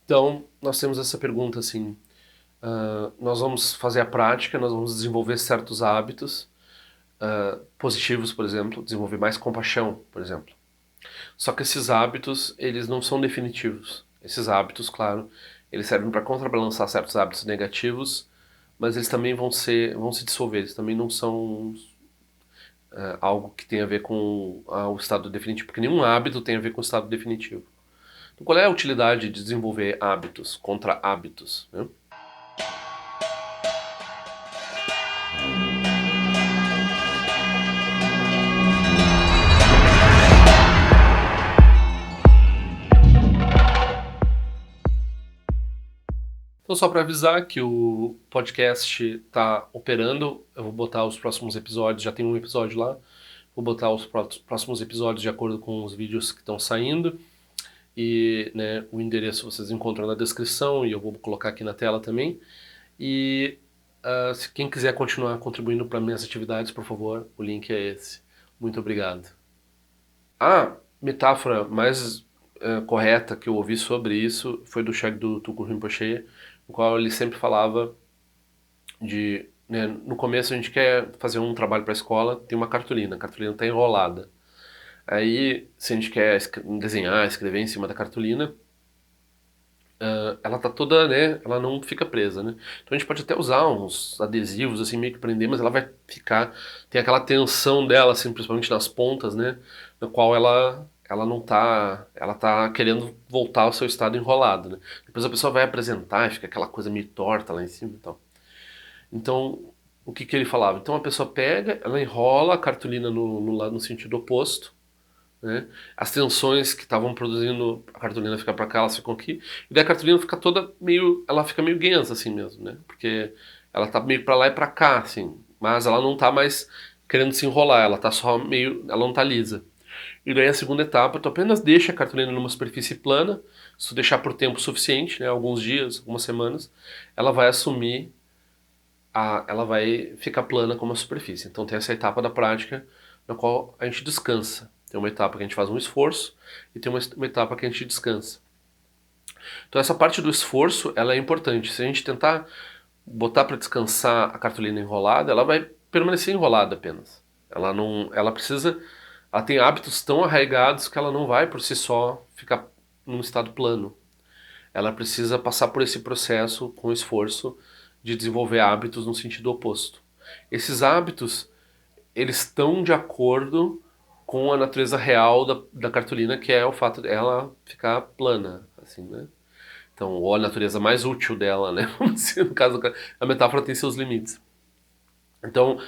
Então, nós temos essa pergunta assim, nós vamos fazer a prática, nós vamos desenvolver certos hábitos positivos, por exemplo, desenvolver mais compaixão, por exemplo. Só que esses hábitos, eles não são definitivos. Esses hábitos, claro, eles servem para contrabalançar certos hábitos negativos, mas eles também vão se dissolver, eles também não são algo que tem a ver com o estado definitivo, porque nenhum hábito tem a ver com o estado definitivo. Então, qual é a utilidade de desenvolver hábitos contra hábitos, né? Então, só para avisar que o podcast está operando, eu vou botar os próximos episódios, já tem um episódio lá, vou botar os próximos episódios de acordo com os vídeos que estão saindo. E né, o endereço vocês encontram na descrição e eu vou colocar aqui na tela também. E se quem quiser continuar contribuindo para minhas atividades, por favor, o link é esse. Muito obrigado. A metáfora mais correta que eu ouvi sobre isso foi do Shagdu Tulku Rinpoche, no qual ele sempre falava de, né, no começo a gente quer fazer um trabalho para a escola, tem uma cartolina, a cartolina está enrolada. Aí, se a gente quer desenhar, escrever em cima da cartolina, ela tá toda, né, ela não fica presa, né? Então a gente pode até usar uns adesivos assim meio que prender, mas ela vai ficar, tem aquela tensão dela assim, principalmente nas pontas, né, no qual ela não tá, ela tá querendo voltar ao seu estado enrolado, né? Depois a pessoa vai apresentar e fica aquela coisa meio torta lá em cima e tal. Então, o que que ele falava? Então a pessoa pega, ela enrola a cartolina no lado no sentido oposto, né? As tensões que estavam produzindo a cartolina ficar para cá, elas ficam aqui. E daí a cartolina fica toda meio, ela fica meio guenza assim mesmo, né? Porque ela tá meio para lá e para cá, assim, mas ela não tá mais querendo se enrolar, ela tá só meio, ela não tá lisa. E daí a segunda etapa, tu apenas deixa a cartolina numa superfície plana, se tu deixar por tempo suficiente, né, alguns dias, algumas semanas, ela vai assumir ela vai ficar plana como a superfície. Então tem essa etapa da prática na qual a gente descansa. Tem uma etapa que a gente faz um esforço e tem uma etapa que a gente descansa. Então essa parte do esforço, ela é importante. Se a gente tentar botar para descansar a cartolina enrolada, ela vai permanecer enrolada apenas. Ela não, ela precisa, ela tem hábitos tão arraigados que ela não vai por si só ficar num estado plano. Ela precisa passar por esse processo com esforço de desenvolver hábitos no sentido oposto. Esses hábitos, eles estão de acordo com a natureza real da cartolina, que é o fato dela ficar plana, assim, né? Então, ou a natureza mais útil dela, né? No caso, a metáfora tem seus limites. Então,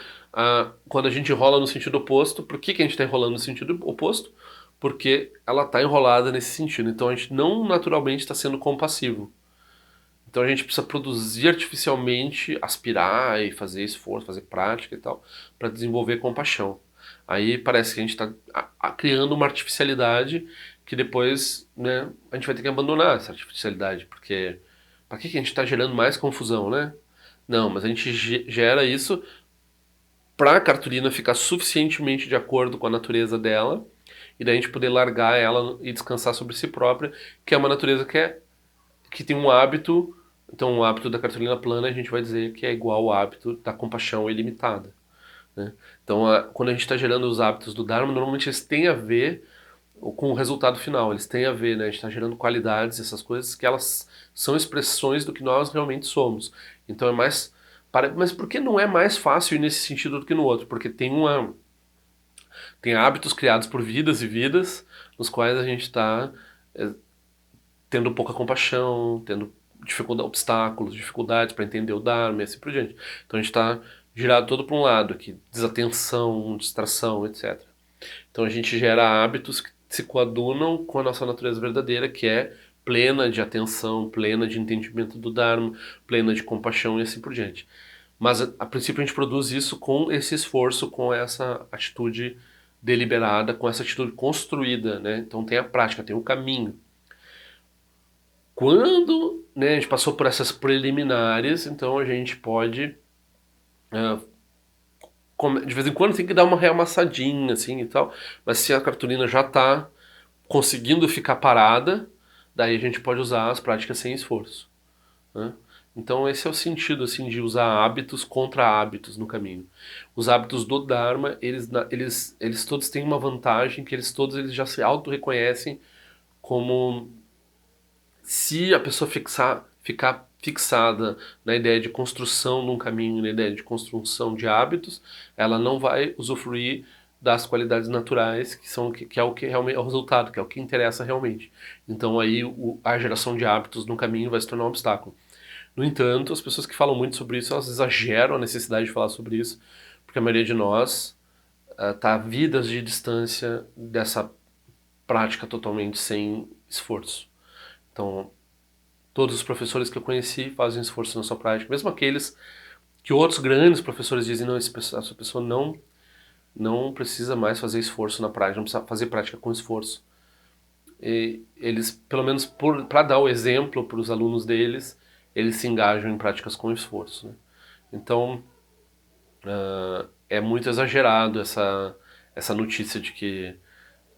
quando a gente enrola no sentido oposto, por que a gente está enrolando no sentido oposto? Porque ela está enrolada nesse sentido. Então, a gente não naturalmente está sendo compassivo. Então, a gente precisa produzir artificialmente, aspirar e fazer esforço, fazer prática e tal, para desenvolver compaixão. Aí parece que a gente está criando uma artificialidade que depois, né, a gente vai ter que abandonar essa artificialidade, porque para que a gente está gerando mais confusão, né? Não, mas a gente gera isso para a cartolina ficar suficientemente de acordo com a natureza dela e daí a gente poder largar ela e descansar sobre si própria, que é uma natureza que tem um hábito. Então, o hábito da cartolina plana a gente vai dizer que é igual ao hábito da compaixão ilimitada, né? Então, quando a gente está gerando os hábitos do Dharma, normalmente eles têm a ver com o resultado final, eles têm a ver, né? A gente está gerando qualidades, essas coisas que elas são expressões do que nós realmente somos. Então é mais. Mas por que não é mais fácil ir nesse sentido do que no outro? Porque tem hábitos criados por vidas e vidas, nos quais a gente está tendo pouca compaixão, tendo obstáculos, dificuldades para entender o Dharma e assim por diante. Então a gente está girado todo para um lado aqui, desatenção, distração, etc. Então a gente gera hábitos que se coadunam com a nossa natureza verdadeira, que é plena de atenção, plena de entendimento do Dharma, plena de compaixão e assim por diante. Mas a princípio a gente produz isso com esse esforço, com essa atitude deliberada, com essa atitude construída, né? Então tem a prática, tem o caminho. Quando, né, a gente passou por essas preliminares, então a gente pode de vez em quando tem que dar uma reamassadinha assim e tal, mas se a cartolina já está conseguindo ficar parada, daí a gente pode usar as práticas sem esforço, né? Então esse é o sentido assim de usar hábitos contra hábitos no caminho. Os hábitos do Dharma, eles todos têm uma vantagem que eles já se auto-reconhecem como se a pessoa ficar fixada na ideia de construção de um caminho, na ideia de construção de hábitos, ela não vai usufruir das qualidades naturais, que é o que realmente é o resultado, que é o que interessa realmente. Então aí a geração de hábitos no caminho vai se tornar um obstáculo. No entanto, as pessoas que falam muito sobre isso, elas exageram a necessidade de falar sobre isso, porque a maioria de nós está a vidas de distância dessa prática totalmente sem esforço. Então, todos os professores que eu conheci fazem esforço na sua prática, mesmo aqueles que outros grandes professores dizem, não, essa pessoa não precisa mais fazer esforço na prática, não precisa fazer prática com esforço. E eles, pelo menos para dar o exemplo para os alunos deles, eles se engajam em práticas com esforço, né? Então, é muito exagerado essa notícia de que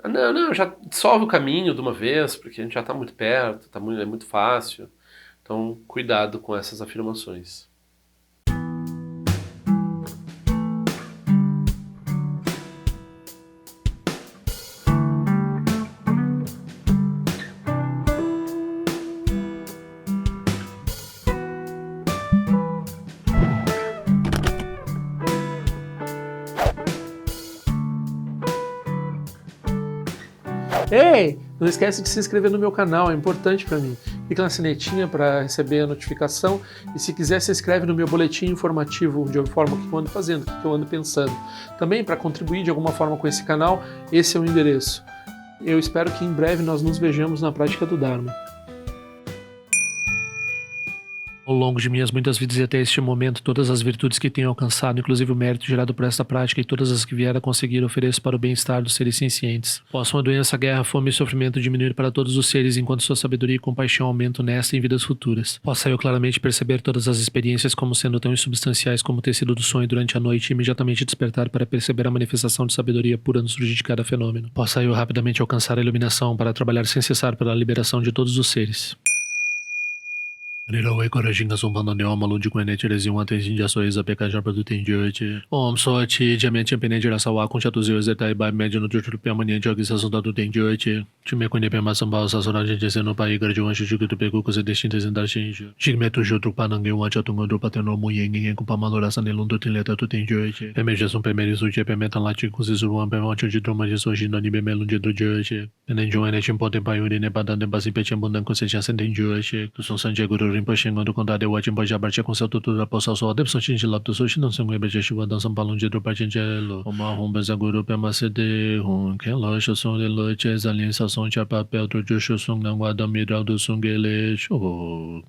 não, já solve o caminho de uma vez, porque a gente já está muito perto, é muito fácil. Então, cuidado com essas afirmações. Ei, não esquece de se inscrever no meu canal, é importante para mim. Clica na sinetinha para receber a notificação e se quiser se inscreve no meu boletim informativo de alguma forma que eu ando fazendo, o que eu ando pensando. Também para contribuir de alguma forma com esse canal, esse é o endereço. Eu espero que em breve nós nos vejamos na prática do Dharma. Ao longo de minhas muitas vidas e até este momento, todas as virtudes que tenho alcançado, inclusive o mérito gerado por esta prática e todas as que vier a conseguir, ofereço para o bem-estar dos seres sencientes. Possam a doença, a guerra, a fome e o sofrimento diminuir para todos os seres, enquanto sua sabedoria e compaixão aumentam nesta e em vidas futuras. Possa eu claramente perceber todas as experiências como sendo tão insubstanciais como o tecido do sonho durante a noite e imediatamente despertar para perceber a manifestação de sabedoria pura no surgir de cada fenômeno. Possa eu rapidamente alcançar a iluminação para trabalhar sem cessar pela liberação de todos os seres. Nirawe Korajinga Sumpano Neoma Lundi Kwene Tirezi Wante Jinja Soeza Pekaja Produtin Jyote Om Sochi Jamen Champene Jirasawa Kunchatu Zio Zetai Bai Mediano Jutu Piamani Jogi Sasunda Tutin Jyote Chime Kwene Pema Sambao Sasura Jese no Pai Garjuan Shujuku Tupeku Kuse Destintes Indar Shinju Jigmetu Jutru Panangi Wachatungo Drupateno Muyeng Kupamalora Sanelundu Tileta Tutin Jyote Peme Jesum Pemeri Suche Pemetan Lati Kusizuruan Pemancho de Druma de Sojino Nibe Melunde do Jyote Penenjoene Chimpote Payuri Nebadan de Basipe Bundan Kuseja Senten Jyote Kusun Sanje Guru Rinpoche do Condado de Wajimbo Jabartia com seu tutor da Poça Sol, Depson Chinchilap do Sushi, não se engana, Bejeshiva, Dançam Palum de Drupachinchelo, Uma Rumba Guru Pema CD, Ken Locha, Som de Loche, Aliança Som, Papel, Trujo, Sung, Nanguada, Midral do Sungele, Show.